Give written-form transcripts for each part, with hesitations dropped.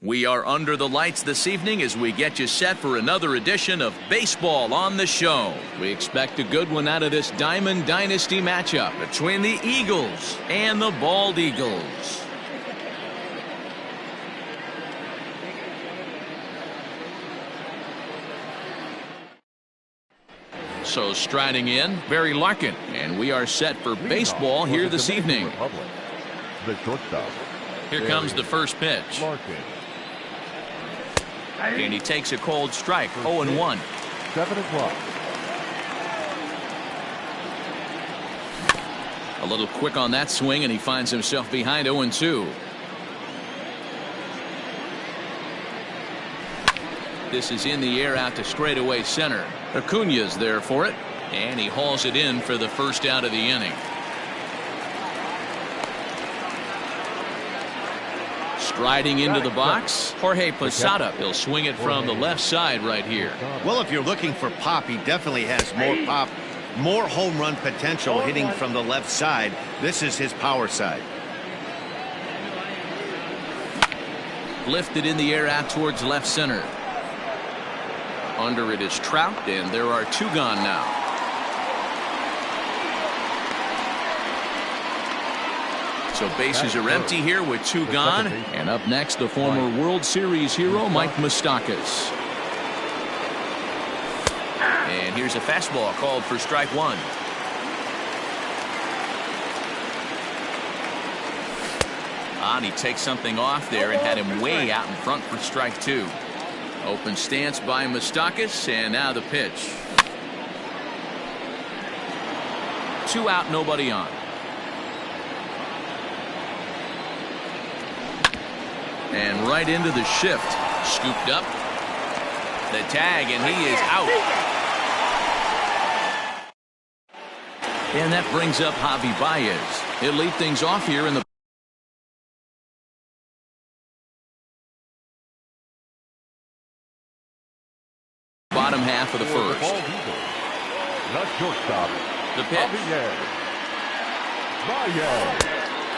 We are under the lights this evening as we get you set for another edition of Baseball on the Show. We expect a good one out of this Diamond Dynasty matchup between the Eagles and the Bald Eagles. So striding in, Barry Larkin, and we are set for baseball here this evening. Here comes the first pitch. And he takes a cold strike, 0-1. 7 o'clock. A little quick on that swing, and he finds himself behind 0-2. This is in the air out to straightaway center. Acuña's there for it, and he hauls it in for the first out of the inning. Striding into the box, Jorge Posada. He'll swing it from the left side right here. Well, if you're looking for pop, he definitely has more pop, more home run potential hitting from the left side. This is his power side. Lifted in the air out towards left center. Under it is Trout, and there are 2 gone now. So bases are empty here with 2 gone. And up next, the former World Series hero, Mike Moustakas. And here's a fastball called for strike 1. And he takes something off there and had him way out in front for strike 2. Open stance by Moustakas, and now the pitch. 2 out, nobody on. And right into the shift. Scooped up. The tag, and he is out. And that brings up Javi Baez. He'll lead things off here in the bottom half of the first. The pitch.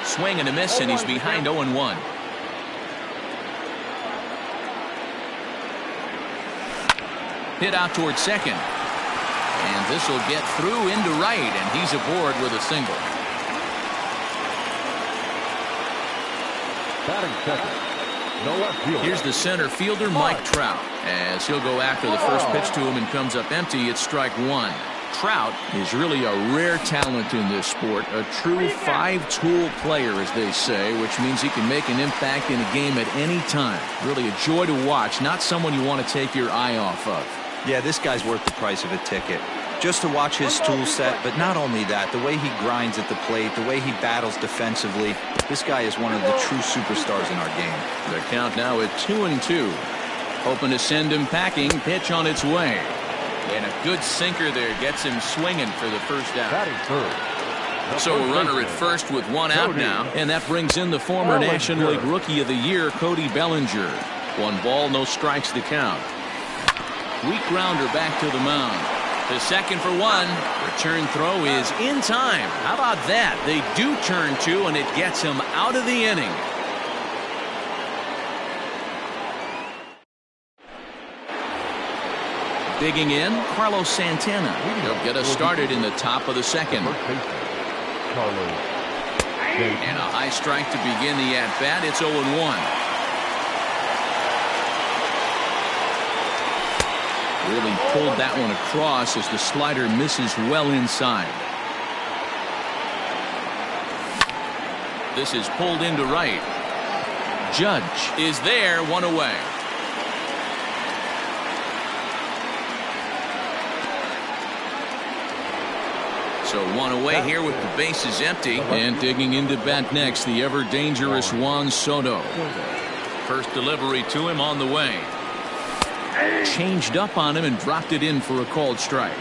Swing and a miss, and he's behind 0-1. Hit out towards second. And this will get through into right, and he's aboard with a single. Batting second. Here's the center fielder, Mike Trout, as he'll go after the first pitch to him and comes up empty. It's strike 1. Trout is really a rare talent in this sport, a true 5-tool player, as they say, which means he can make an impact in a game at any time. Really a joy to watch, not someone you want to take your eye off of. Yeah, this guy's worth the price of a ticket. Just to watch his tool set, but not only that, the way he grinds at the plate, the way he battles defensively, this guy is one of the true superstars in our game. The count now at 2-2. Hoping to send him packing. Pitch on its way. And a good sinker there gets him swinging for the first out. So a runner at first with 1 out now. And that brings in the former National League Rookie of the Year, Cody Bellinger. 1 ball, no strikes to count. Weak grounder back to the mound. To second for 1. Return throw is in time. How about that? They do turn 2, and it gets him out of the inning. Digging in, Carlos Santana. He'll get us started in the top of the second. And a high strike to begin the at-bat. It's 0-1. Really pulled that one across as the slider misses well inside. This is pulled into right. Judge is there, 1 away. So 1 away here with the bases empty. And digging into bat next, the ever-dangerous Juan Soto. First delivery to him on the way. Changed up on him and dropped it in for a called strike.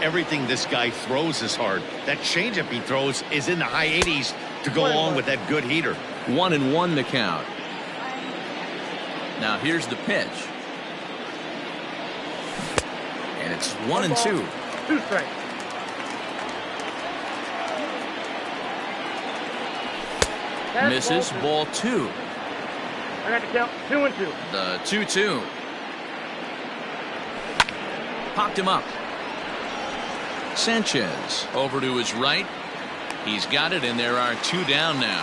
Everything this guy throws is hard. That changeup he throws is in the high 80s to go along with that good heater. 1-1 the count. Now here's the pitch. And it's 1-2. 2 strikes. Misses, ball 2. I got to count 2-2. The 2-2. Popped him up. Sanchez over to his right. He's got it, and there are 2 down now.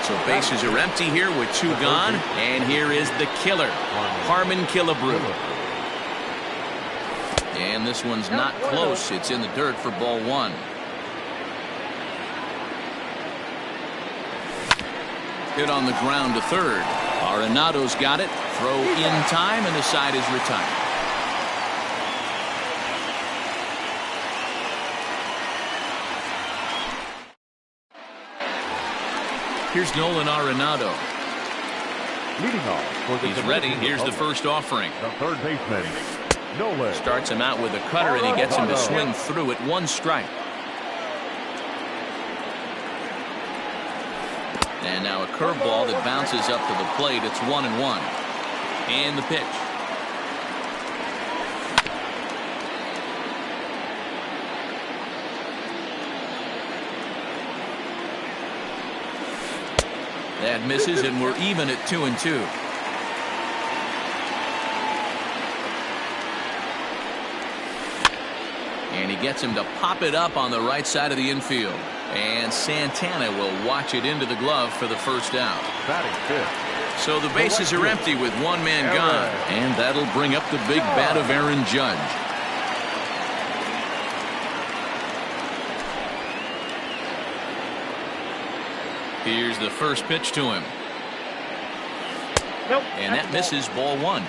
So bases are empty here with 2 gone. And here is the killer, Harmon Killebrew. And this one's not close. It's in the dirt for ball 1. Hit on the ground to third. Arenado's got it. Throw in time, and the side is retired. Here's Nolan Arenado. Leading off for the He's ready. Here's the first offering. The third baseman, Nolan. Starts him out with a cutter, and he gets him to swing through it. 1 strike. And now a curveball that bounces up to the plate. It's 1-1. And the pitch. That misses, and we're even at 2-2. And he gets him to pop it up on the right side of the infield. And Santana will watch it into the glove for the first out. Batting fifth. So the bases are empty with 1 man gone. And that'll bring up the big bat of Aaron Judge. Here's the first pitch to him. And that misses, ball 1.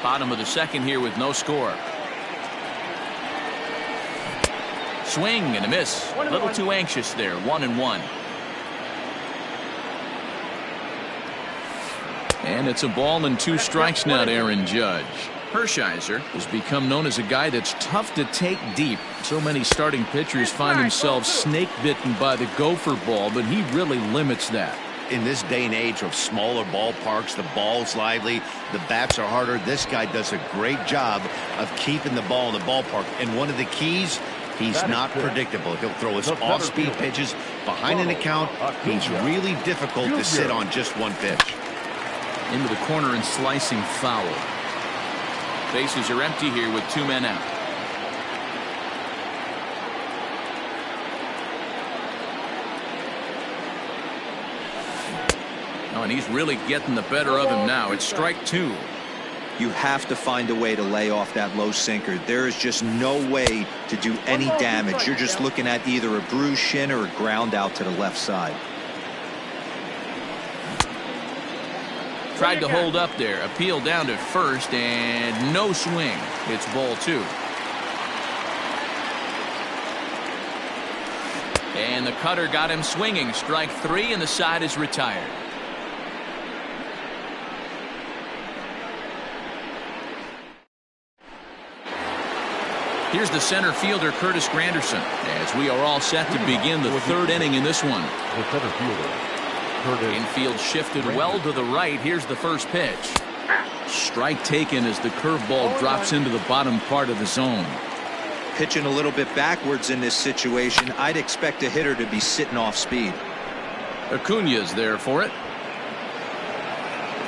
Bottom of the second here with no score. Swing and a miss. A little too anxious there. 1-1. And it's a ball and 2 strikes now to Aaron Judge. Hershiser has become known as a guy that's tough to take deep. So many starting pitchers find themselves snake bitten by the gopher ball, but he really limits that. In this day and age of smaller ballparks, the ball's lively, the bats are harder. This guy does a great job of keeping the ball in the ballpark. And one of the keys, he's not predictable. He'll throw his off-speed pitches behind an account. He's really difficult to sit on just 1 pitch. Into the corner and slicing foul. Bases are empty here with 2 men out. Oh, and he's really getting the better of him now. It's strike 2. You have to find a way to lay off that low sinker. There is just no way to do any damage. You're just looking at either a bruised shin or a ground out to the left side. Tried to hold up there. Appeal down to first, and no swing. It's ball 2. And the cutter got him swinging. Strike 3, and the side is retired. Here's the center fielder, Curtis Granderson, as we are all set to begin the 3rd inning in this one. The center fielder, Curtis. Infield shifted well to the right. Here's the first pitch. Strike taken as the curveball drops into the bottom part of the zone. Pitching a little bit backwards in this situation. I'd expect a hitter to be sitting off speed. Acuna's there for it.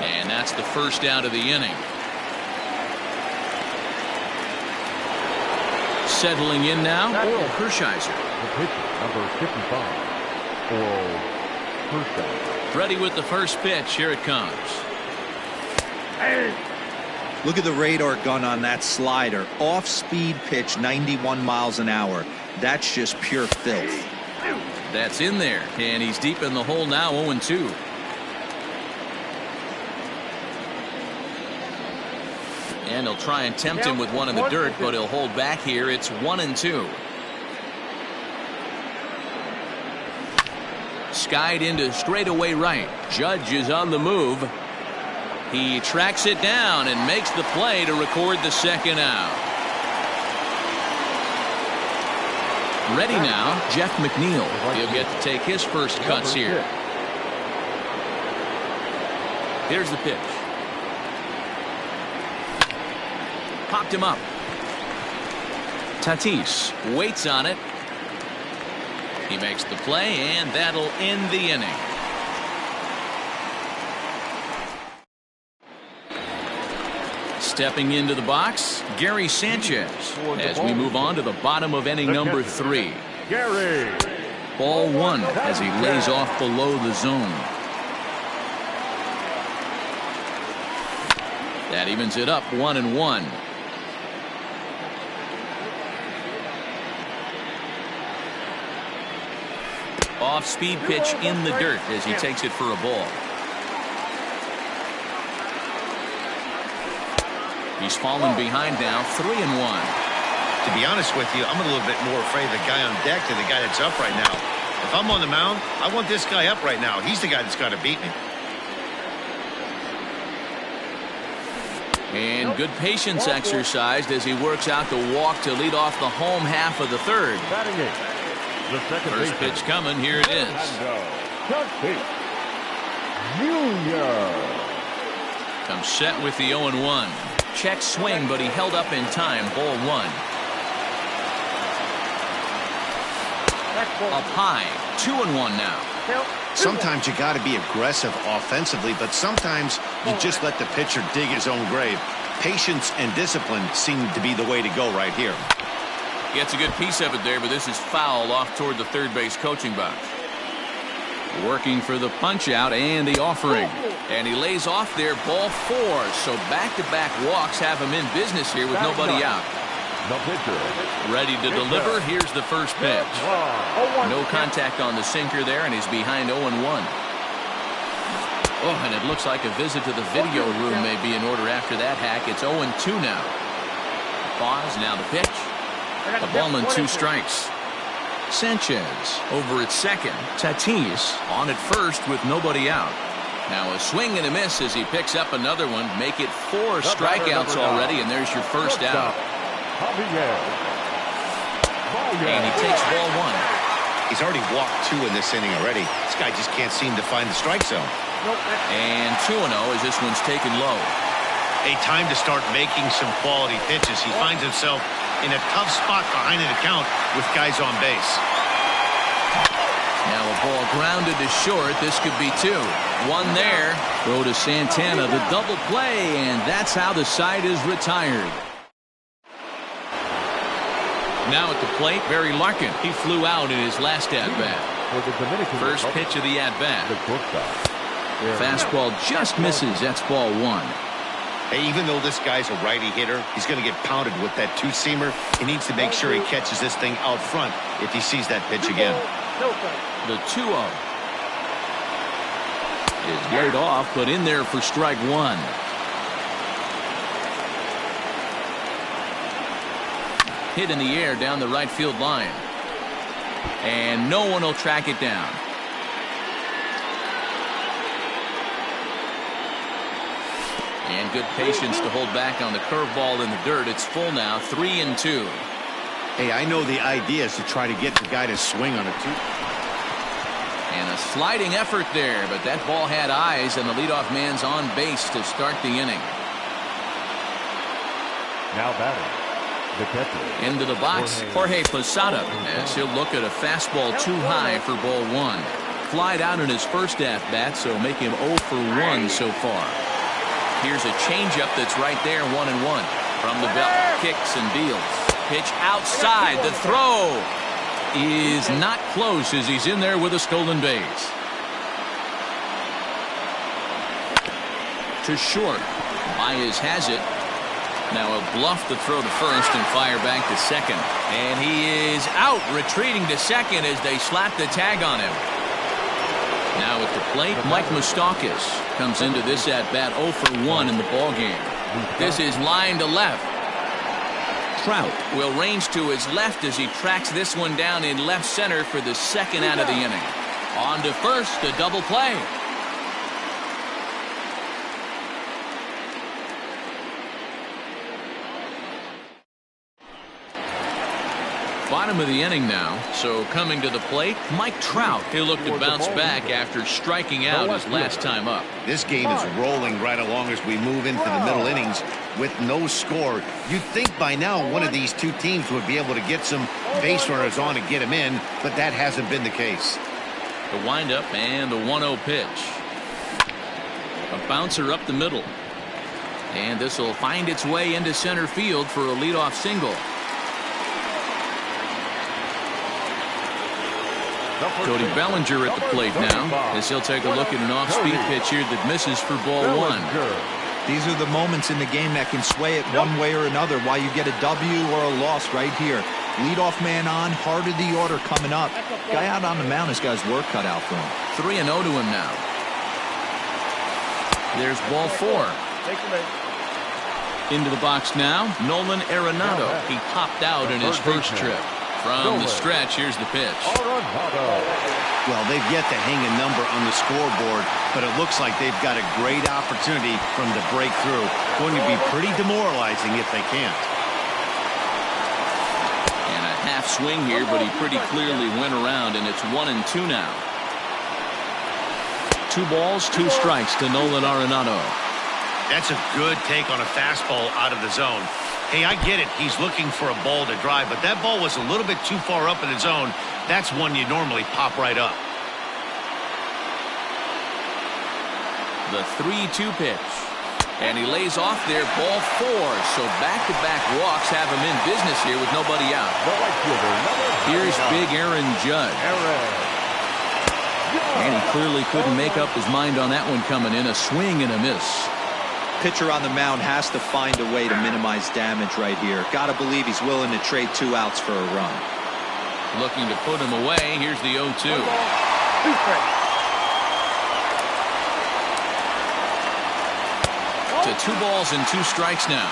And that's the first out of the inning. Settling in now, Oral Hershiser. The pitcher, number 55, Oral Hershiser. Ready with the first pitch. Here it comes. Look at the radar gun on that slider. Off-speed pitch, 91 miles an hour. That's just pure filth. That's in there, and he's deep in the hole now, 0-2. And he'll try and tempt him with one in the dirt, but he'll hold back here. It's 1-2. Skied into straightaway right. Judge is on the move. He tracks it down and makes the play to record the second out. Ready now, Jeff McNeil. He'll get to take his first cuts here. Here's the pitch. Popped him up. Tatis waits on it. He makes the play, and that'll end the inning. Stepping into the box, Gary Sanchez, as we move on to the bottom of inning number 3. Gary. Ball 1 as he lays off below the zone. That evens it up 1-1. Off-speed pitch in the dirt as he takes it for a ball. He's fallen behind now, 3-1. To be honest with you, I'm a little bit more afraid of the guy on deck than the guy that's up right now. If I'm on the mound, I want this guy up right now. He's the guy that's got to beat me. And good patience exercised as he works out the walk to lead off the home half of the third. Batting eighth. The second First baseman. pitch coming. Here it is. Junior. Comes set with the 0-1. Check swing, but he held up in time. Ball 1. Up high. 2-1 now. Sometimes you got to be aggressive offensively, but sometimes you just let the pitcher dig his own grave. Patience and discipline seem to be the way to go right here. Gets a good piece of it there, but this is foul off toward the third base coaching box. Working for the punch out and the offering. And he lays off there, ball 4. So back-to-back walks have him in business here with nobody out. The pitcher. Ready to deliver. Here's the first pitch. No contact on the sinker there, and he's behind 0-1. Oh, and it looks like a visit to the video room may be in order after that hack. It's 0-2 now. Pause, now the pitch. A ball and 2 strikes. Sanchez over at second. Tatis on at first with nobody out. Now a swing and a miss as he picks up another one. Make it 4 strikeouts already, and there's your first out. And he takes ball 1. He's already walked 2 in this inning already. This guy just can't seem to find the strike zone. And 2-0 as this one's taken low. A time to start making some quality pitches. He finds himself in a tough spot behind an account with guys on base. Now a ball grounded to short. This could be 2. 1 there. Go to Santana, the double play, and that's how the side is retired. Now at the plate, Barry Larkin. He flew out in his last at-bat. First pitch of the at-bat. Fastball just misses. That's ball 1. Hey, even though this guy's a righty hitter, he's going to get pounded with that 2-seamer. He needs to make sure he catches this thing out front if he sees that pitch again. The 2-0 is laid off, but in there for strike 1. Hit in the air down the right field line. And no one will track it down. And good patience to hold back on the curveball in the dirt. It's full now, 3-2. Hey, I know the idea is to try to get the guy to swing on a 2. And a sliding effort there, but that ball had eyes, and the leadoff man's on base to start the inning. Now batting. The catcher. Into the box, Jorge Posada, as he'll look at a fastball too high for ball 1. Flied out in his first at-bat, so make him 0 for 1 so far. Here's a changeup that's right there, 1-1. From the belt, kicks and deals. Pitch outside. The throw is not close as he's in there with a stolen base. To short. Baez has it. Now a bluff to throw to first and fire back to second. And he is out, retreating to second as they slap the tag on him. Now at the plate, Mike Moustakas comes into this at-bat 0 for 1 in the ballgame. This is line to left. Trout will range to his left as he tracks this one down in left center for the second out of the inning. On to first, a double play. Bottom of the inning now, so coming to the plate, Mike Trout. He'll look to bounce back after striking out his last time up. This game is rolling right along as we move into the middle innings with no score. You'd think by now one of these two teams would be able to get some base runners on and get them in, but that hasn't been the case. The windup and the 1-0 pitch. A bouncer up the middle. And this will find its way into center field for a leadoff single. Cody Bellinger at the plate now, as he'll take a look at an off-speed pitch here that misses for ball one. These are the moments in the game that can sway it one way or another, why you get a W or a loss right here. Leadoff man on, heart of the order coming up. Guy out on the mound has got his work cut out for him. 3-0 to him now. There's ball four. Into the box now, Nolan Arenado. He popped out in his first trip. From the stretch, here's the pitch. Well, they've yet to hang a number on the scoreboard, but it looks like they've got a great opportunity from the breakthrough. Going to be pretty demoralizing if they can't. And a half swing here, but he pretty clearly went around, and it's 1-2 now. 2 balls, 2 strikes to Nolan Arenado. That's a good take on a fastball out of the zone. Hey, I get it. He's looking for a ball to drive, but that ball was a little bit too far up in the zone. That's one you normally pop right up. The 3-2 pitch. And he lays off there, ball 4. So back-to-back walks have him in business here with nobody out. Here's big Aaron Judge. And he clearly couldn't make up his mind on that one coming in. A swing and a miss. Pitcher on the mound has to find a way to minimize damage right here. Gotta believe he's willing to trade 2 outs for a run. Looking to put him away. Here's the 0-2. To 2 balls and 2 strikes now.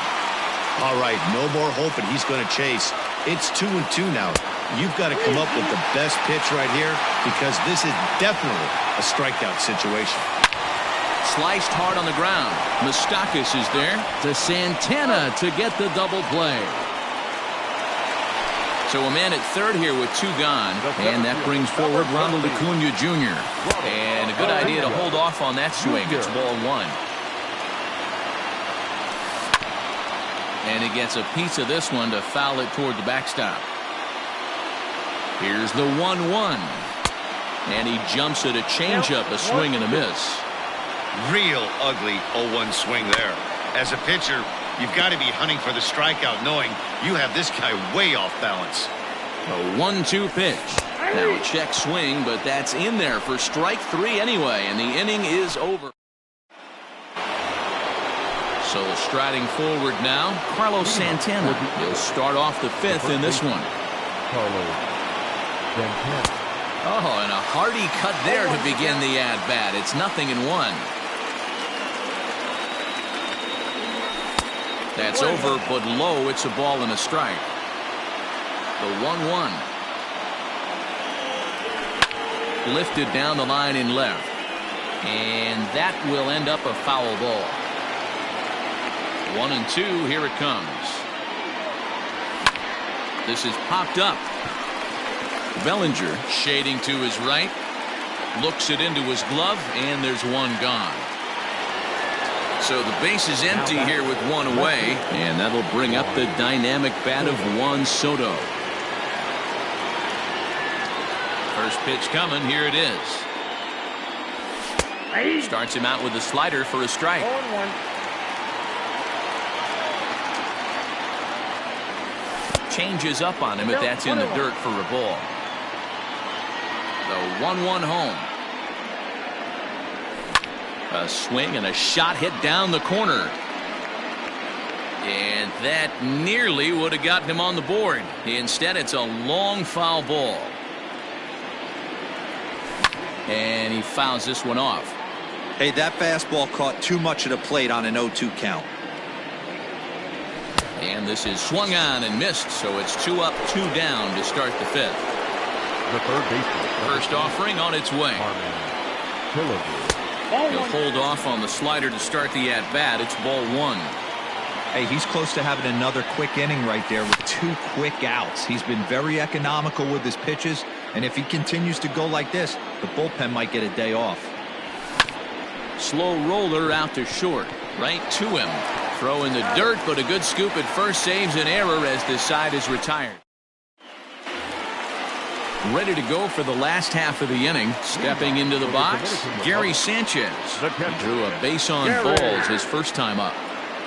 All right, no more hoping he's going to chase. It's 2-2 now. You've got to come up with the best pitch right here because this is definitely a strikeout situation. Sliced hard on the ground. Moustakas is there to Santana to get the double play. So a man at third here with 2 gone, and that brings forward Ronald Acuna Jr. And a good idea to hold off on that swing. It's ball 1. And he gets a piece of this one to foul it toward the backstop. Here's the 1-1. And he jumps at a changeup, a swing and a miss. Real ugly 0-1 swing there. As a pitcher, you've got to be hunting for the strikeout, knowing you have this guy way off balance. A 1-2 pitch. Now a check swing, but that's in there for strike 3 anyway, and the inning is over. So striding forward now, Carlos Santana. He'll start off the 5th in this one. Oh, and a hearty cut there to begin the at-bat. It's 0-1. That's over, but low. It's a ball and a strike. The 1-1. Lifted down the line in left. And that will end up a foul ball. 1-2. Here it comes. This is popped up. Bellinger shading to his right. Looks it into his glove, and there's 1 gone. So the base is empty here with 1 away, and that'll bring up the dynamic bat of Juan Soto. First pitch coming. Here it is. Starts him out with a slider for a strike. Changes up on him if that's in the dirt for a ball. The 1-1 home. A swing and a shot hit down the corner. And that nearly would have gotten him on the board. Instead, it's a long foul ball. And he fouls this one off. Hey, that fastball caught too much of the plate on an 0-2 count. And this is swung on and missed, so it's 2 up, 2 down to start the 5th. The third baseman. First offering on its way. He'll hold off on the slider to start the at-bat. It's ball 1. Hey, he's close to having another quick inning right there with 2 quick outs. He's been very economical with his pitches, and if he continues to go like this, the bullpen might get a day off. Slow roller out to short. Right to him. Throw in the dirt, but a good scoop at first saves an error as this side is retired. Ready to go for the last half of the inning. Stepping into the box, Gary Sanchez. He drew a base on balls his first time up.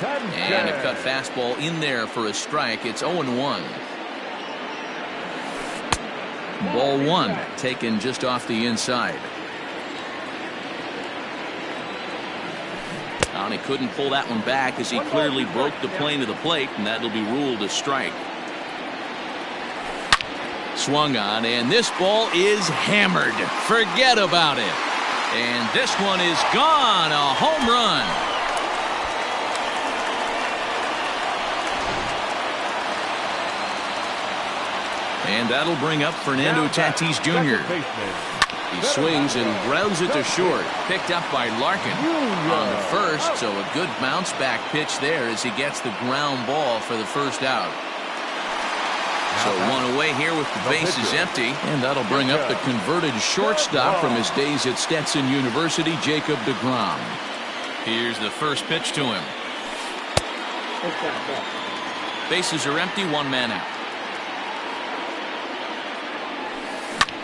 And a cut fastball in there for a strike. It's 0-1. Ball one, taken just off the inside. And he couldn't pull that one back as he clearly broke the plane to the plate, and that'll be ruled a strike. Swung on, and this ball is hammered. Forget about it. And this one is gone. A home run. And that'll bring up Fernando Tatis Jr. He swings and grounds it to short. Picked up by Larkin on the first, so a good bounce back pitch there as he gets the ground ball for the first out. So one away here with the bases empty, and that'll bring up the converted shortstop from his days at Stetson University, Jacob deGrom. Here's the first pitch to him. Bases are empty, one man out.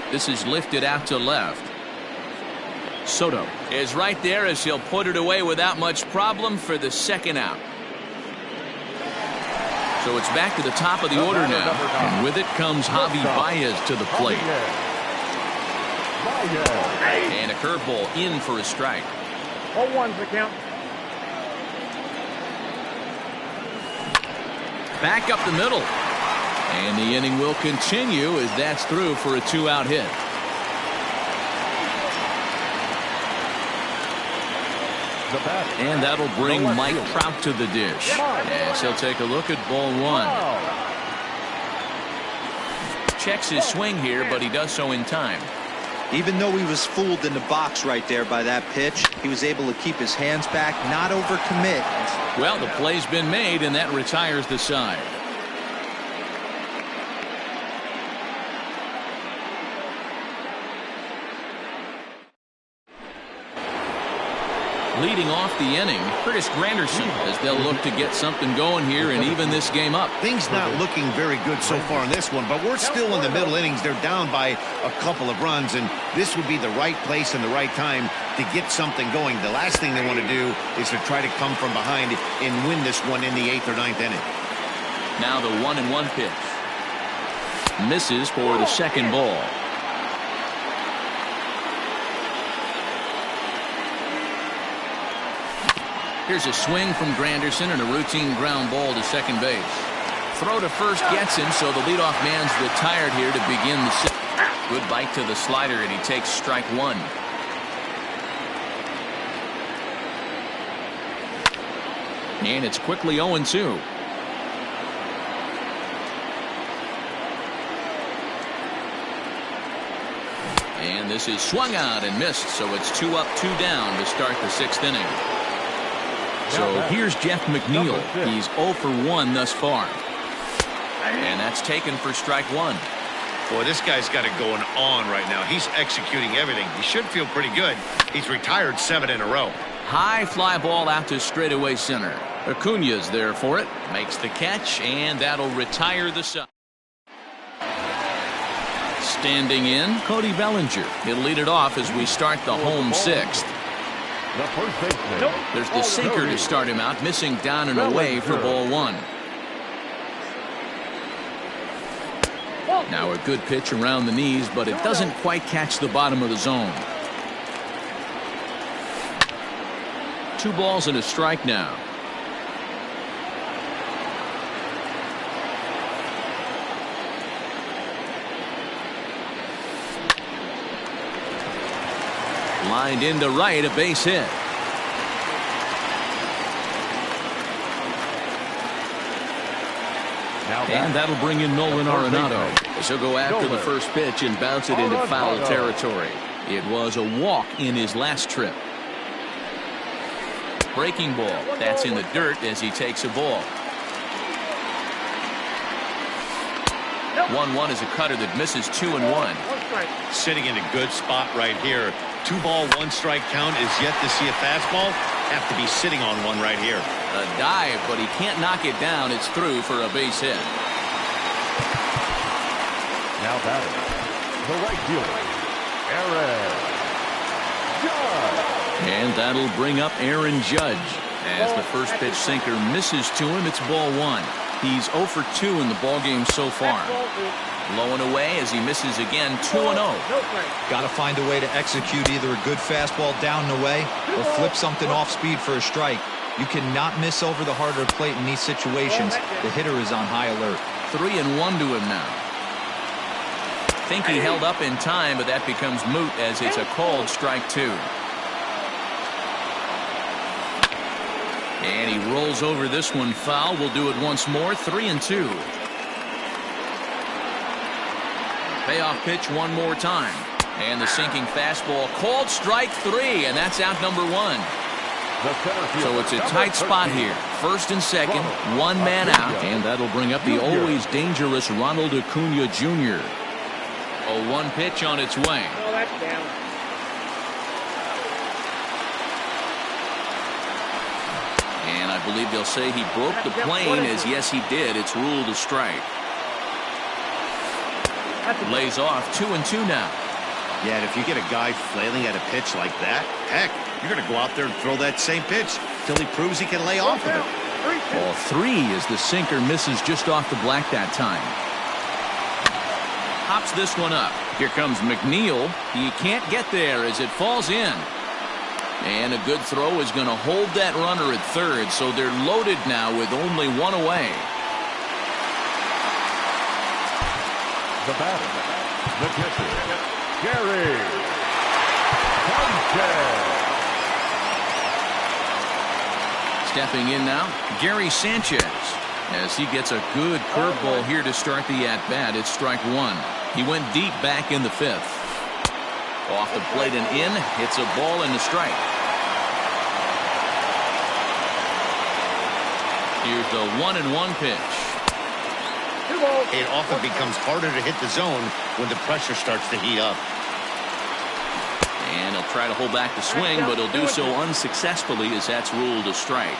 This is lifted out to left. Soto is right there as he'll put it away without much problem for the second out. So it's back to the top of the order now. And with it comes Javi Baez to the plate. And a curveball in for a strike. 0-1's the count. Back up the middle. And the inning will continue as that's through for a 2-out hit. And that'll bring Mike Trout to the dish. As he'll take a look at ball one. Checks his swing here, but he does so in time. Even though he was fooled in the box right there by that pitch, he was able to keep his hands back, not overcommit. Well, the play's been made, and that retires the side. Leading off the inning, Curtis Granderson, as they'll look to get something going here and even this game up. Things not looking very good so far in this one, but we're still in the middle innings. They're down by a couple of runs, and this would be the right place and the right time to get something going. The last thing they want to do is to try to come from behind and win this one in the 8th or 9th inning. Now the 1-1 pitch. Misses for the second ball. Here's a swing from Granderson and a routine ground ball to second base. Throw to first gets him, so the leadoff man's retired here to begin the sixth. Good bite to the slider, and he takes strike one. And it's quickly 0-2. And this is swung out and missed, so it's 2 up, 2 down to start the 6th inning. So here's Jeff McNeil. He's 0 for 1 thus far. And that's taken for strike one. Boy, this guy's got it going on right now. He's executing everything. He should feel pretty good. He's retired 7 in a row. High fly ball out to straightaway center. Acuna's there for it. Makes the catch, and that'll retire the side. Standing in, Cody Bellinger. He'll lead it off as we start the home 6th. There's the sinker to start him out, missing down and away for ball one. Now a good pitch around the knees, but it doesn't quite catch the bottom of the zone. 2 balls and a strike now. Lined into right, a base hit. And that'll bring in Nolan Arenado. He'll go after the first pitch and bounce it into foul territory. It was a walk in his last trip. Breaking ball. That's in the dirt as he takes a ball. 1-1 is a cutter that misses 2-1. Sitting in a good spot right here. 2 ball, 1 strike count is yet to see a fastball. Have to be sitting on one right here. A dive, but he can't knock it down. It's through for a base hit. Now batting, the right fielder, Aaron Judge. And that'll bring up Aaron Judge. As the first pitch sinker misses to him, it's ball one. He's 0 for 2 in the ballgame so far. Low and away as he misses again, 2-0. Got to find a way to execute either a good fastball down and away or flip something off speed for a strike. You cannot miss over the harder plate in these situations. The hitter is on high alert. 3-1 to him now. Think he held up in time, but that becomes moot as it's a called strike two. And he rolls over this one foul. We'll do it once more. 3-2. Payoff pitch one more time. And the sinking fastball called strike three, and that's out number one. So it's a tight spot here. First and second, one man out, and that'll bring up the always dangerous Ronald Acuna Jr. A 1 pitch on its way. Oh, that's down. And I believe they'll say he broke the plane, as yes he did. It's ruled a strike. Lays off 2-2 now. Yeah, and if you get a guy flailing at a pitch like that, heck, you're going to go out there and throw that same pitch till he proves he can lay off of it. Ball 3 as the sinker misses just off the black that time. Hops this one up. Here comes McNeil. He can't get there as it falls in. And a good throw is going to hold that runner at third, so they're loaded now with only one away. The batter, the pitcher, Gary Sanchez. Stepping in now, Gary Sanchez, as he gets a good curveball here to start the at-bat. It's strike one. He went deep back in the fifth. Off the plate and in, hits a ball and a strike. Here's the 1-1 pitch. It often becomes harder to hit the zone when the pressure starts to heat up. And he'll try to hold back the swing, but he'll do so unsuccessfully as that's ruled a strike.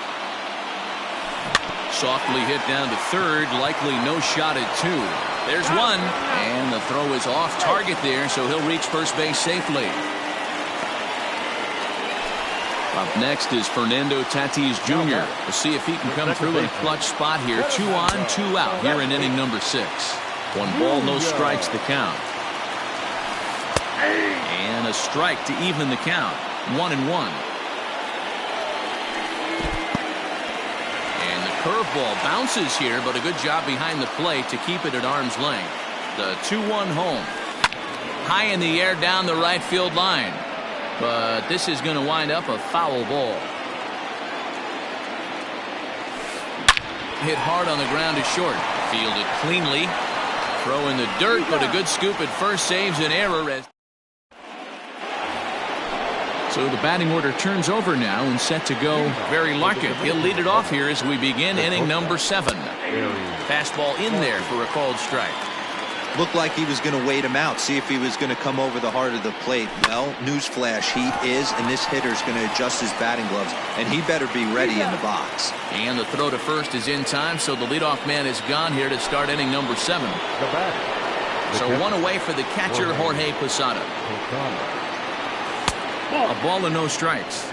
Softly hit down to third, likely no shot at two. There's one, and the throw is off target there, so he'll reach first base safely. Up next is Fernando Tatis Jr. We'll see if he can come through in a clutch spot here. 2 on, 2 out here in inning number 6. 1 ball, no strikes the count. And a strike to even the count. 1-1. And the curveball bounces here, but a good job behind the plate to keep it at arm's length. The 2-1 home. High in the air down the right field line. But this is going to wind up a foul ball. Hit hard on the ground to short. Fielded cleanly. Throw in the dirt, but a good scoop at first saves an error. So the batting order turns over now and set to go. Barry Larkin, he'll lead it off here as we begin inning number 7. Fastball in there for a called strike. Looked like he was going to wait him out, see if he was going to come over the heart of the plate. Well, newsflash, he is, and this hitter's going to adjust his batting gloves, and he better be ready in the box. And the throw to first is in time, so the leadoff man is gone here to start inning number 7. So one away for the catcher, Jorge Posada. A ball and no strikes.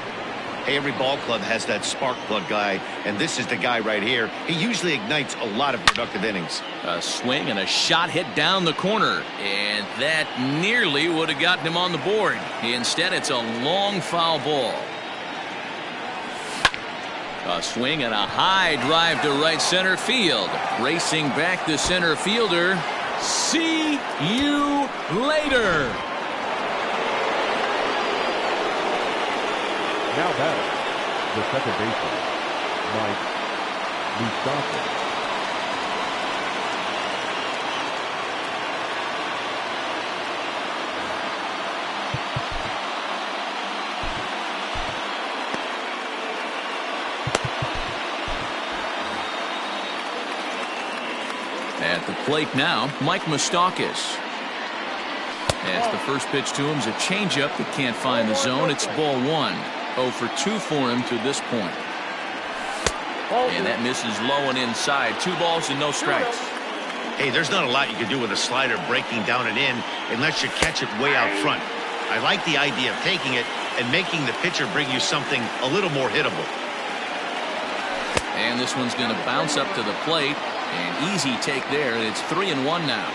Hey, every ball club has that spark plug guy, and this is the guy right here. He usually ignites a lot of productive innings. A swing and a shot hit down the corner, and that nearly would have gotten him on the board. Instead, it's a long foul ball. A swing and a high drive to right center field. Racing back the center fielder. See you later. Now batting, the second baseman, Mike Moustakas. At the plate now, Mike Moustakas. As the first pitch to him is a changeup that can't find the zone. It's ball 1. 0 for 2 for him to this point. And that misses low and inside. 2 balls and no strikes. Hey, there's not a lot you can do with a slider breaking down and in unless you catch it way out front. I like the idea of taking it and making the pitcher bring you something a little more hittable. And this one's going to bounce up to the plate. An easy take there, and it's 3-1 now.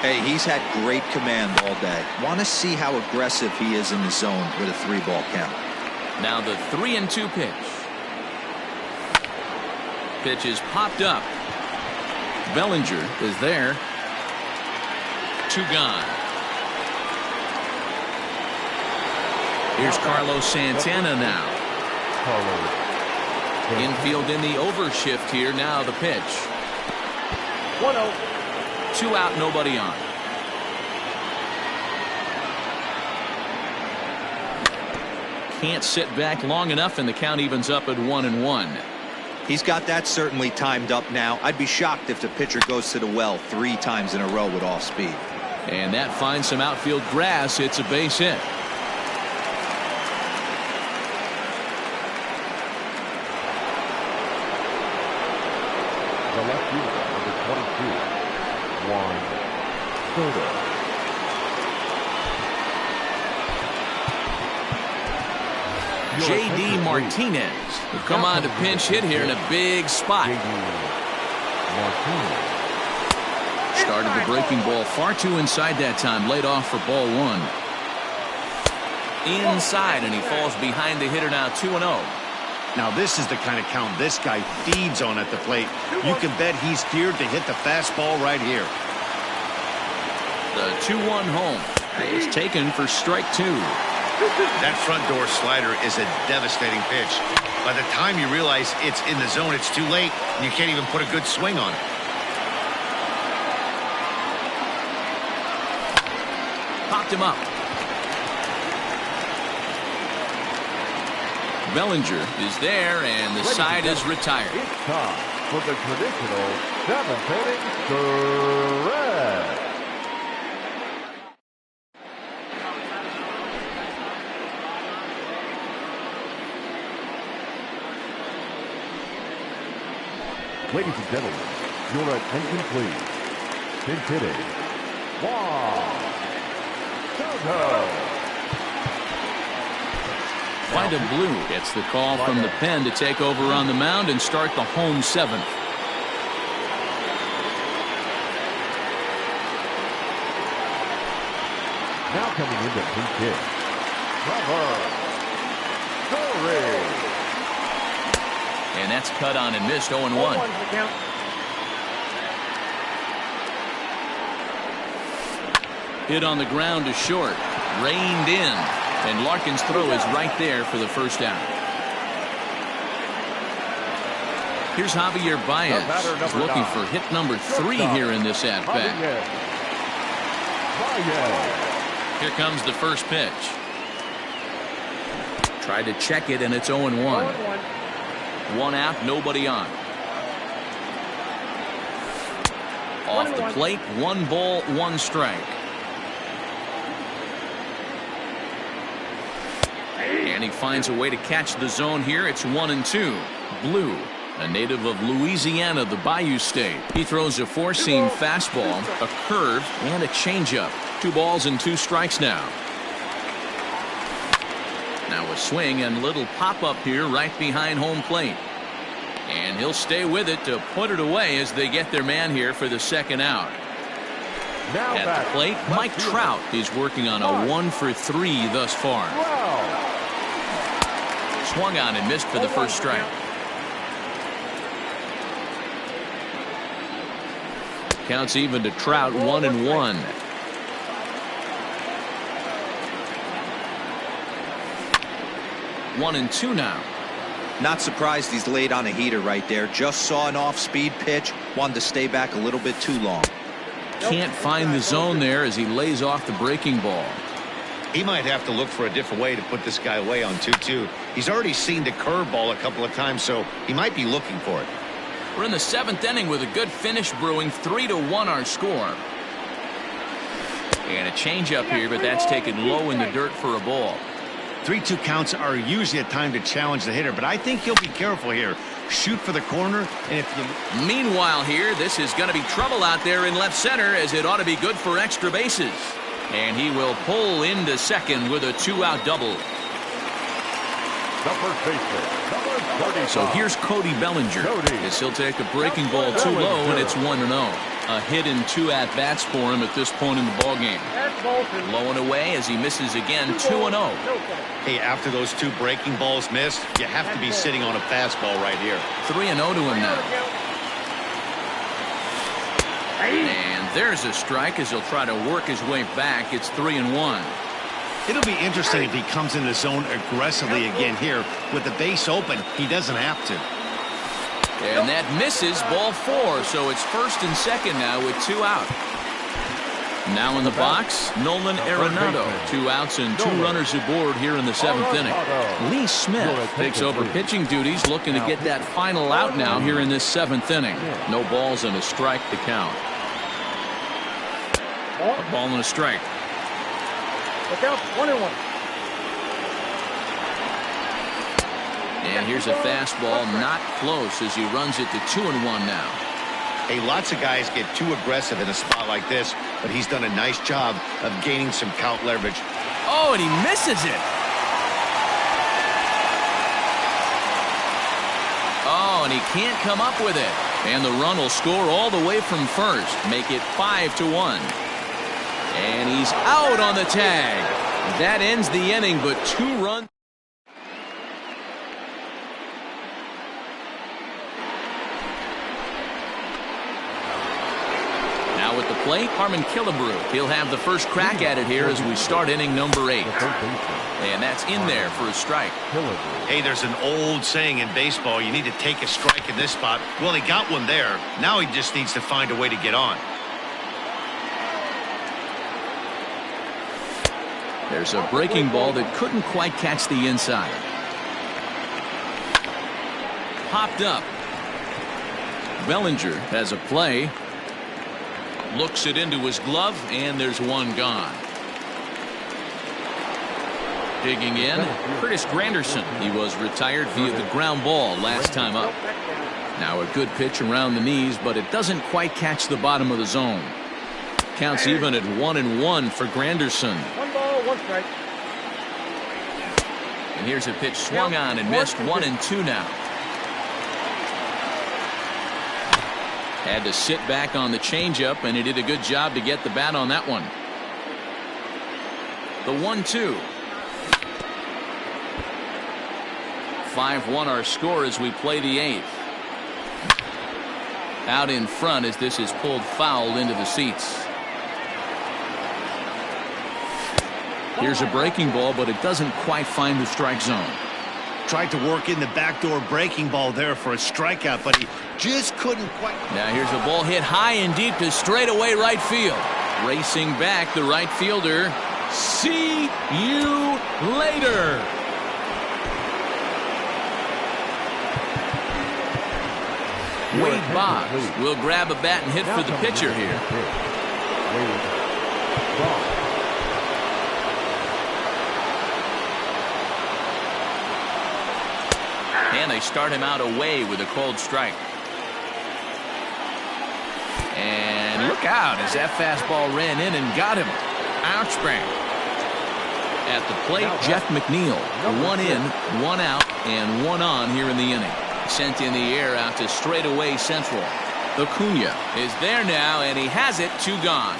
Hey, he's had great command all day. Want to see how aggressive he is in the zone with a 3-ball count. Now the 3-2 pitch. Pitch is popped up. Bellinger is there. 2 gone. Here's Carlos Santana now. Infield in the overshift here. Now the pitch. 1-0. 2 out, nobody on. Can't sit back long enough, and the count evens up at 1-1. He's got that certainly timed up now. I'd be shocked if the pitcher goes to the well 3 times in a row with off speed. And that finds some outfield grass. It's a base hit. The left fielder, number 22, Juan Soto. J.D. Martinez will come on to pinch hit here in a big spot. Started the breaking ball far too inside that time. Laid off for ball 1. Inside, and he falls behind the hitter now 2-0. Now this is the kind of count this guy feeds on at the plate. You can bet he's geared to hit the fastball right here. The 2-1 home is taken for strike 2. That front door slider is a devastating pitch. By the time you realize it's in the zone, it's too late, and you can't even put a good swing on it. Popped him up. Bellinger is there, and the side is retired. It's time for the traditional 7th inning stretch. Ladies and gentlemen, your attention please. Pinch hitting, Juan Soto. Vida Blue gets the call from the pen to take over on the mound and start the home 7th. Now coming in to pinch hit, Trevor Story. And that's cut on and missed. 0-1. Hit on the ground to short. Reined in. And Larkin's throw is right there for the first out. Here's Javier Baez. He's looking for hit number 3 here in this at-bat. Here comes the first pitch. Tried to check it, and it's 0-1. 1 out, nobody on. Off the plate, 1 ball, 1 strike. And he finds a way to catch the zone here. It's 1-2. Blue, a native of Louisiana, the Bayou State. He throws a 4-seam fastball, a curve, and a changeup. 2 balls and 2 strikes now. Now a swing and little pop-up here right behind home plate. And he'll stay with it to put it away as they get their man here for the 2nd out. At the plate, Mike Trout is working on a 1-for-3 thus far. Swung on and missed for the first strike. Counts even to Trout, 1-1. 1-2 now. Not surprised he's laid on a heater right there. Just saw an off-speed pitch. Wanted to stay back a little bit too long. Can't find the zone there as he lays off the breaking ball. He might have to look for a different way to put this guy away on 2-2. He's already seen the curveball a couple of times, so he might be looking for it. We're in the 7th inning with a good finish brewing. 3-1 our score. And a changeup here, but that's taken low in the dirt for a ball. 3-2 counts are usually a time to challenge the hitter, but I think he'll be careful here. Shoot for the corner, and if you... Meanwhile here, this is going to be trouble out there in left center, as it ought to be good for extra bases. And he will pull into second with a 2-out double. The first baseman, number 35. So here's Cody Bellinger. As he'll take a breaking ball too low, and it's 1-0. A hit and 2 at-bats for him at this point in the ballgame. Low and away as he misses again, 2-0. Hey, after those 2 breaking balls missed, you have to be sitting on a fastball right here. 3-0 to him now. And there's a strike as he'll try to work his way back. It's 3-1. It'll be interesting if he comes in the zone aggressively again here. With the base open, he doesn't have to. And that misses, ball 4, so it's first and second now with 2 out. Now in the box, Nolan Arenado. 2 outs and 2 runners aboard here in the 7th inning. Lee Smith takes over pitching duties, looking to get that final out now here in this 7th inning. No balls and a strike to count. A ball and a strike. Look out, 1-1. And here's a fastball, not close, as he runs it to 2-1 now. Hey, lots of guys get too aggressive in a spot like this, but he's done a nice job of gaining some count leverage. Oh, and he misses it. Oh, and he can't come up with it. And the run will score all the way from first, make it 5-1. And he's out on the tag. That ends the inning, but 2 runs. Now at the plate, Harmon Killebrew. He'll have the first crack at it here as we start inning number 8. And that's in there for a strike. Hey, there's an old saying in baseball, you need to take a strike in this spot. Well, he got one there. Now he just needs to find a way to get on. There's a breaking ball that couldn't quite catch the inside. Popped up. Bellinger has a play. Looks it into his glove, and there's one gone. Digging in, Curtis Granderson. He was retired via the ground ball last time up. Now a good pitch around the knees, but it doesn't quite catch the bottom of the zone. Counts even at 1-1 for Granderson. 1 ball, 1 strike. And here's a pitch swung on and missed, 1-2 now. Had to sit back on the changeup, and he did a good job to get the bat on that one. The 1-2. 5-1 our score as we play the 8th. Out in front as this is pulled foul into the seats. Here's a breaking ball, but it doesn't quite find the strike zone. Tried to work in the backdoor breaking ball there for a strikeout, but he just couldn't quite. Now here's a ball hit high and deep to straightaway right field. Racing back, the right fielder. See you later. Wade Boggs will grab a bat and hit for the pitcher here. And they start him out away with a cold strike. And look out as that fastball ran in and got him. Ouch bang. At the plate, Jeff McNeil. 1 in, 1 out, and 1 on here in the inning. Sent in the air out to straightaway central. Acuna is there now, and he has it, 2 gone.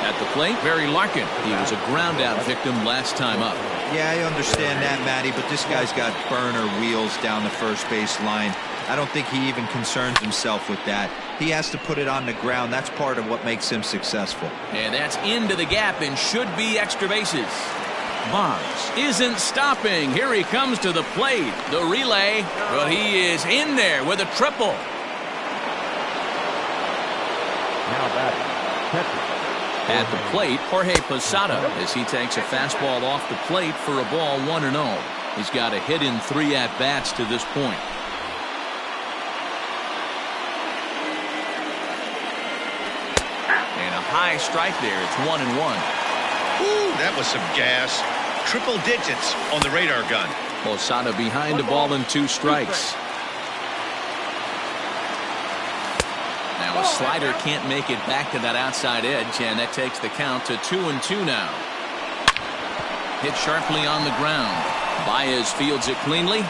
At the plate, Barry Larkin. He was a ground-out victim last time up. Yeah, I understand that, Matty, but this guy's got burner wheels down the first base line. I don't think he even concerns himself with that. He has to put it on the ground. That's part of what makes him successful. And that's into the gap and should be extra bases. Boggs isn't stopping. Here he comes to the plate. The relay, but he is in there with a triple. Now batting, catcher. At the plate, Jorge Posada, as he takes a fastball off the plate for a ball, 1-0. He's got a hit in 3 at-bats to this point. And a high strike there. It's 1-1. Ooh, that was some gas. Triple digits on the radar gun. Posada behind a ball and 2 strikes. Now a slider can't make it back to that outside edge, and that takes the count to 2-2 now. Hit sharply on the ground. Baez fields it cleanly.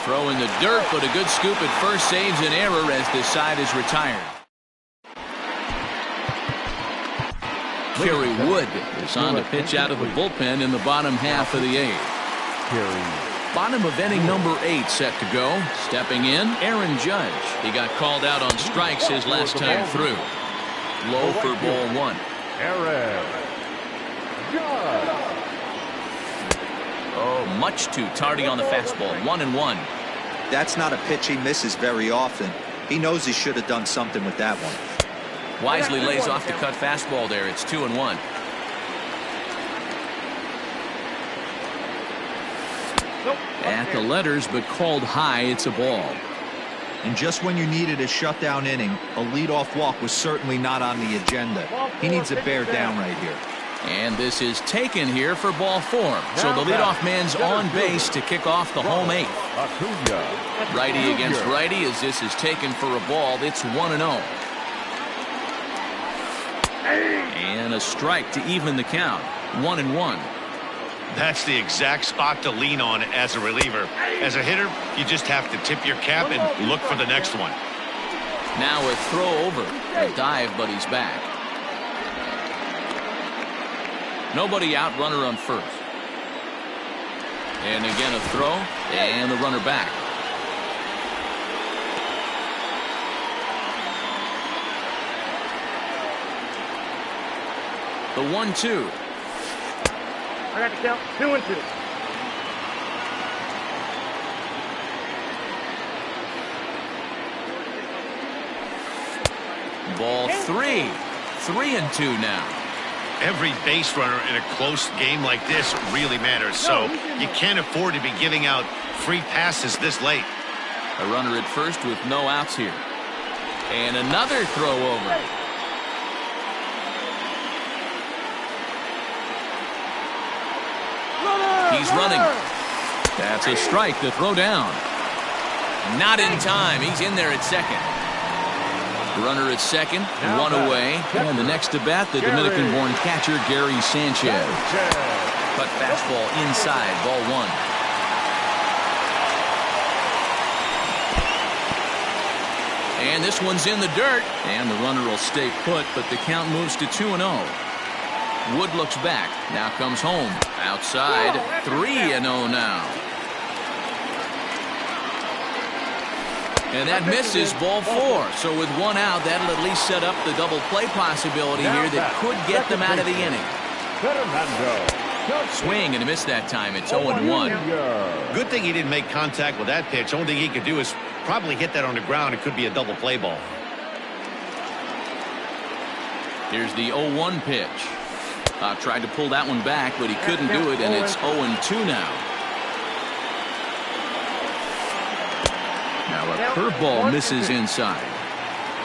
Throw in the dirt, but a good scoop at first saves an error as this side is retired. Kerry Wood is on to pitch out of the bullpen in the bottom half of the eighth. Bottom of inning number 8 set to go. Stepping in, Aaron Judge. He got called out on strikes his last time through. Low for ball 1. Aaron Judge. Oh, much too tardy on the fastball. 1-1. That's not a pitch he misses very often. He knows he should have done something with that one. Wisely lays off the cut fastball there. It's 2-1. At the letters, but called high. It's a ball. And just when you needed a shutdown inning, a leadoff walk was certainly not on the agenda. He needs to bear down right here. And this is taken here for ball 4. So the leadoff man's on base to kick off the home 8th. Righty against righty as this is taken for a ball. It's 1-0. And a strike to even the count. 1-1. That's the exact spot to lean on as a reliever. As a hitter, you just have to tip your cap and look for the next one. Now a throw over. A dive, but he's back. Nobody out, runner on first. And again a throw, and the runner back. The 1-2. I got the count. 2-2. Ball 3. 3-2 now. Every base runner in a close game like this really matters, so you can't afford to be giving out free passes this late. A runner at first with no outs here. And another throw over. He's running. That's a strike to throw down. Not in time. He's in there at second. Runner at second, one away. And the next to bat, the Dominican-born catcher, Gary Sanchez. Cut fastball inside, ball 1. And this one's in the dirt. And the runner will stay put, but the count moves to 2-0. Wood looks back. Now comes home. Outside, 3-0 now. And that misses, ball 4. So with one out, that'll at least set up the double play possibility here that could get them out of the inning. Swing and a miss that time. It's 0-1. Good thing he didn't make contact with that pitch. Only thing he could do is probably hit that on the ground. It could be a double play ball. Here's the 0-1 pitch. Tried to pull that one back, but he couldn't do it, and it's 0-2 now. Now a curveball misses inside.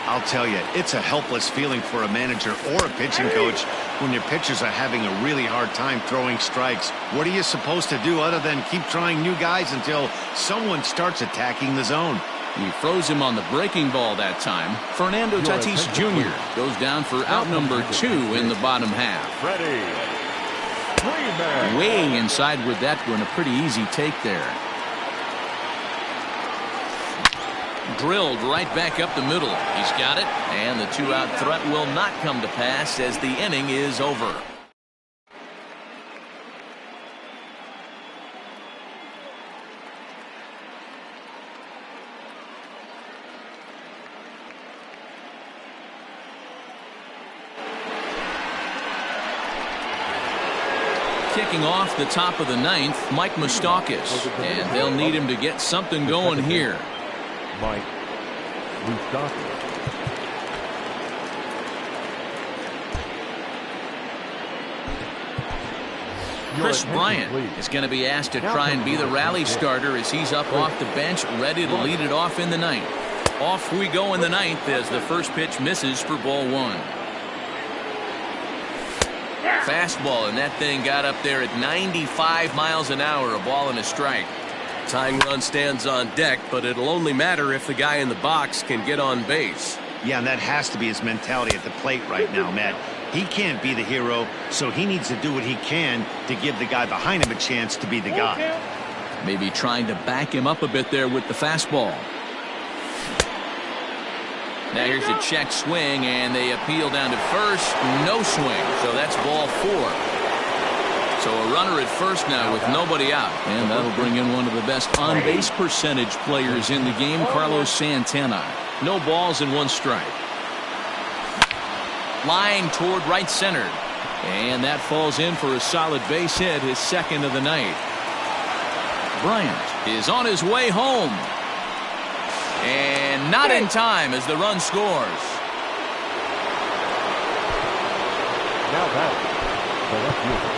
I'll tell you, it's a helpless feeling for a manager or a pitching coach when your pitchers are having a really hard time throwing strikes. What are you supposed to do other than keep trying new guys until someone starts attacking the zone? He froze him on the breaking ball that time. Fernando Tatis Jr. goes down for out number 2 in the bottom half. Way inside with that one. A pretty easy take there. Drilled right back up the middle. He's got it. And the 2-out threat will not come to pass as the inning is over. Kicking off the top of the 9th, Mike Moustakas, and they'll need him to get something going here. Mike Moustakas. Chris Bryant is going to be asked to try and be the rally starter as he's up off the bench, ready to lead it off in the 9th. Off we go in the 9th as the first pitch misses for ball 1. Fastball, and that thing got up there at 95 miles an hour, a ball and a strike. Tying run stands on deck, but it'll only matter if the guy in the box can get on base. Yeah, and that has to be his mentality at the plate right now, Matt. He can't be the hero, so he needs to do what he can to give the guy behind him a chance to be the guy. Maybe trying to back him up a bit there with the fastball. Now here's a check swing, and they appeal down to first. No swing, so that's ball 4. So a runner at first now with nobody out. And that'll bring in one of the best on-base percentage players in the game, Carlos Santana. No balls and 1 strike. Line toward right center. And that falls in for a solid base hit, his second of the night. Bryant is on his way home. And not in time as the run scores. Now that the left fielder,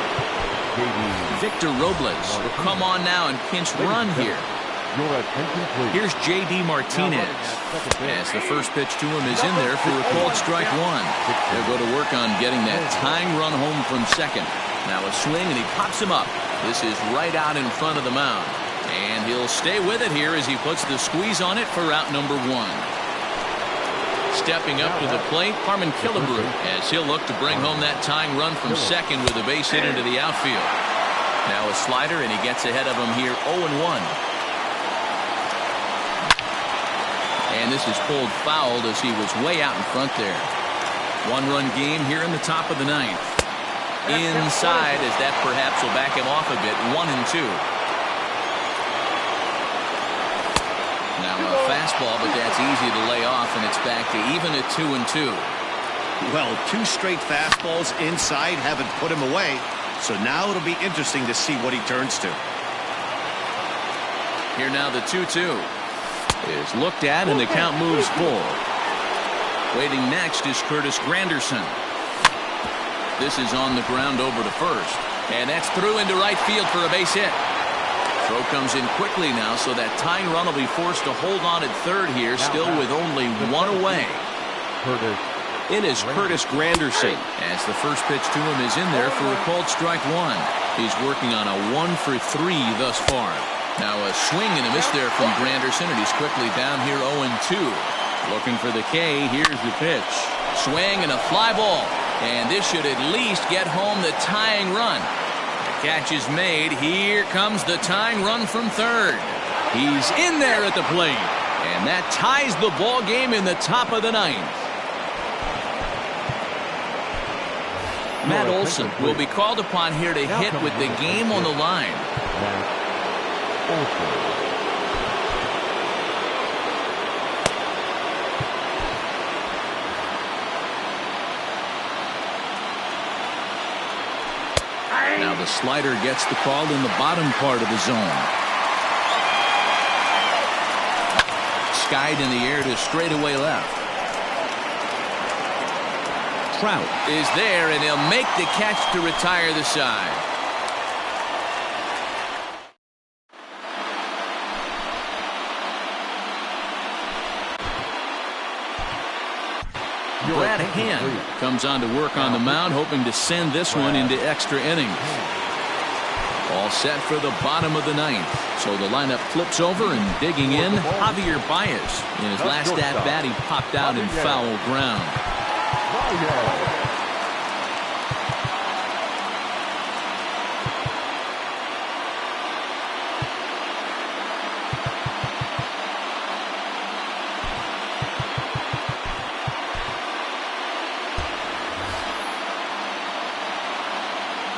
Victor Robles will come on now and pinch run here. your attention, please. Here's J.D. Martinez. As the first pitch to him is in there for a called strike 1. They'll go to work on getting that tying run home from second. Now a swing, and he pops him up. This is right out in front of the mound. And he'll stay with it here as he puts the squeeze on it for out number 1. Stepping up to the plate, Harmon Killebrew, as he'll look to bring home that tying run from second with a base hit into the outfield. Now a slider, and he gets ahead of him here 0-1. And this is pulled fouled as he was way out in front there. 1-run game here in the top of the 9th. Inside, as that perhaps will back him off a bit. 1-2. Now a fastball, but that's easy to lay off, and it's back to even at 2-2. Well, 2 straight fastballs inside haven't put him away. So now it'll be interesting to see what he turns to. Here now the 2-2 is looked at, and the count moves full. Waiting next is Curtis Granderson. This is on the ground over to first, and that's through into right field for a base hit. Throw comes in quickly now, so that tying run will be forced to hold on at third here, still with only 1 away. In is Curtis Granderson. As the first pitch to him is in there for a called strike 1. He's working on a 1 for 3 thus far. Now a swing and a miss there from Granderson, and he's quickly down here 0-2. Looking for the K. Here's the pitch. Swing and a fly ball. And this should at least get home the tying run. The catch is made. Here comes the tying run from third. He's in there at the plate. And that ties the ball game in the top of the 9th. Matt Olson will be called upon here to hit with the game on the line. Now the slider gets the call in the bottom part of the zone. Skied in the air to straightaway left. Trout is there, and he'll make the catch to retire the side. Brad Hand comes on to work on the mound, hoping to send this one into extra innings. All set for the bottom of the 9th. So the lineup flips over, and digging in, Javier Baez. In his last at-bat, he popped out in foul ground.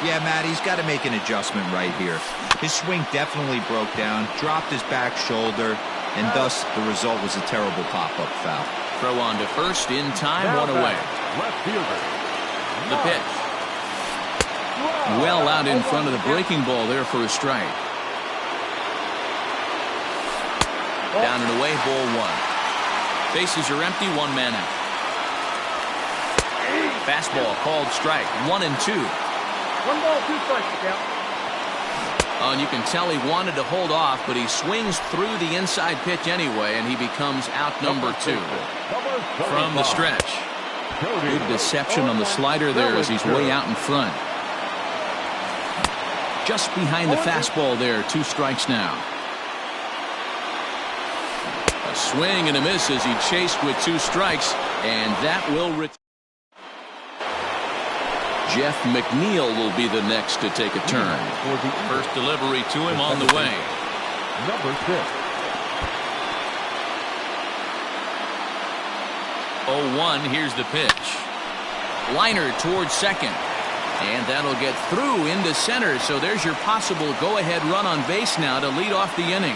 Yeah, Matt, he's got to make an adjustment right here. His swing definitely broke down, dropped his back shoulder, and thus the result was a terrible pop-up foul. Throw on to first, in time, 1 away. Left fielder. The pitch. Well out in front of the breaking ball there for a strike. Down and away, ball 1. Bases are empty, 1 man out. Fastball called strike, 1-2. 1 ball, 2 strikes, count. Oh, and you can tell he wanted to hold off, but he swings through the inside pitch anyway, and he becomes out number 2. From the stretch. Good deception on the slider there as he's way out in front. Just behind the fastball there, 2 strikes now. A swing and a miss as he chased with 2 strikes, and that will return. Jeff McNeil will be the next to take a turn. First delivery to him on the way. Number 6. 0-1, here's the pitch. Liner towards second. And that'll get through into center, so there's your possible go-ahead run on base now to lead off the inning.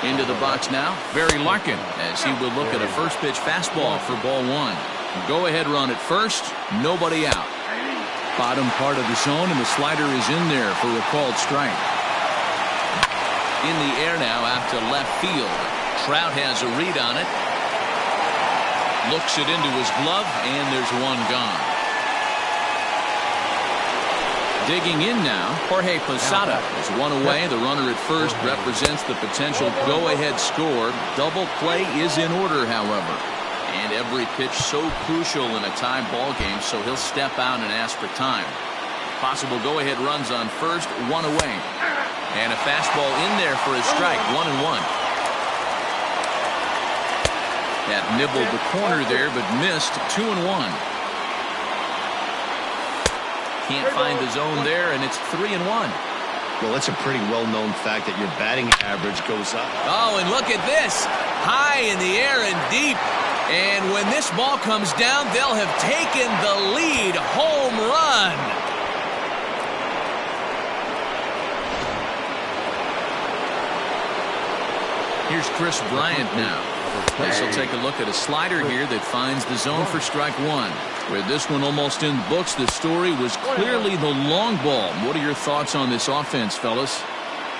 Into the box now, Barry Larkin, as he will look at a first pitch fastball for ball 1. Go-ahead run at first, nobody out. Bottom part of the zone, and the slider is in there for a called strike. In the air now out to left field. Trout has a read on it. Looks it into his glove, and there's one gone. Digging in now, Jorge Posada is one away. The runner at first represents the potential go-ahead score. Double play is in order, however. And every pitch so crucial in a tie ball game, so he'll step out and ask for time. Possible go-ahead runs on first, one away. And a fastball in there for a strike, 1-1. That nibbled the corner there, but missed, 2-1. Can't find the zone there, and it's 3-1. Well, it's a pretty well-known fact that your batting average goes up. Oh, and look at this. High in the air and deep. And when this ball comes down, they'll have taken the lead. Home run. Here's Chris Bryant now. As he'll take a look at a slider here that finds the zone for strike 1. With this one almost in the books, the story was clearly the long ball. What are your thoughts on this offense, fellas?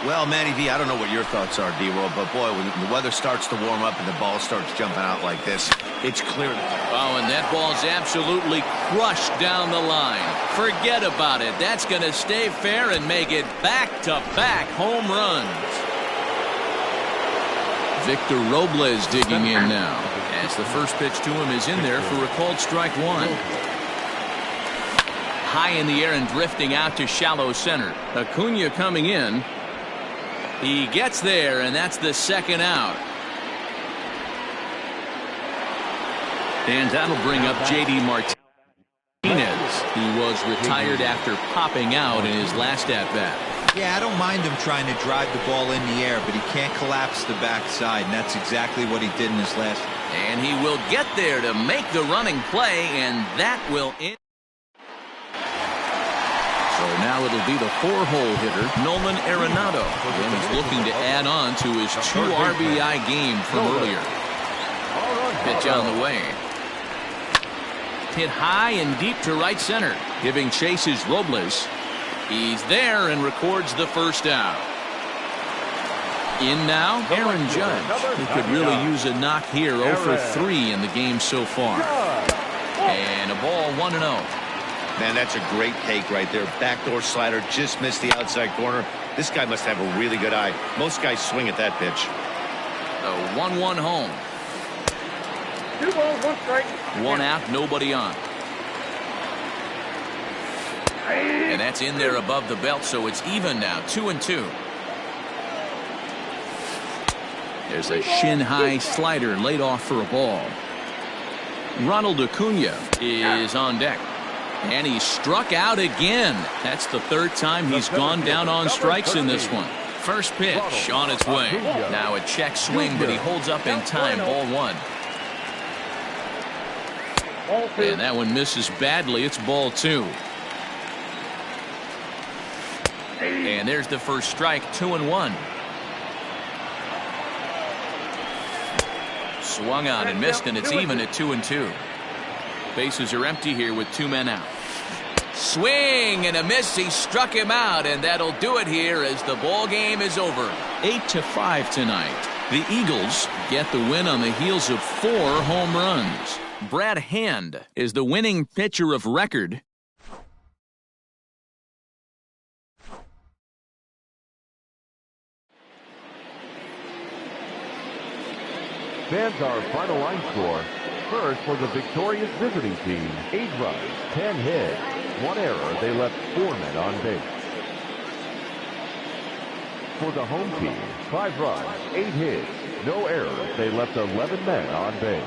Well, Manny V, I don't know what your thoughts are, D-Roll, but boy, when the weather starts to warm up and the ball starts jumping out like this, it's clear. Oh, and that ball's absolutely crushed down the line. Forget about it. That's going to stay fair and make it back-to-back home runs. Victor Robles digging in now, as the first pitch to him is in there for a called strike 1. High in the air and drifting out to shallow center. Acuna coming in. He gets there, and that's the second out. And that'll bring up J.D. Martinez. He was retired after popping out in his last at-bat. Yeah, I don't mind him trying to drive the ball in the air, but he can't collapse the backside, and that's exactly what he did in his last. And he will get there to make the running play, and that will end. So now it'll be the 4-hole hitter, Nolan Arenado, and he's looking to add on to his 2 RBI game from earlier. Pitch on the way. Hit high and deep to right center. Giving chases Robles. He's there and records the first out. In now, Aaron Judge. He could really use a knock here, 0 for 3 in the game so far. And a ball, 1-0. Man, that's a great take right there. Backdoor slider, just missed the outside corner. This guy must have a really good eye. Most guys swing at that pitch. A 1-1 home. 2 balls, 1 strike. 1 out, nobody on. And that's in there above the belt, so it's even now, 2-2. There's a shin-high slider laid off for a ball. Ronald Acuna is on deck. And he struck out again. That's the 3rd time he's gone down on strikes in this one. First pitch on its way. Now a check swing, but he holds up in time. Ball 1. And that one misses badly. It's ball 2. And there's the first strike, 2-1. Swung on and missed, and it's even at 2-2. Bases are empty here with 2 men out. Swing and a miss. He struck him out, and that'll do it here as the ball game is over. 8-5 tonight. The Eagles get the win on the heels of 4 home runs. Brad Hand is the winning pitcher of record. Fans, our final line score. First, for the victorious visiting team, 8 runs, 10 hits, 1 error. They left 4 men on base. For the home team, 5 runs, 8 hits, no errors. They left 11 men on base.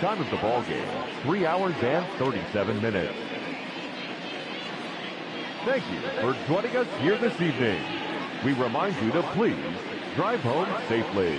Time of the ball game, 3 hours and 37 minutes. Thank you for joining us here this evening. We remind you to please drive home safely.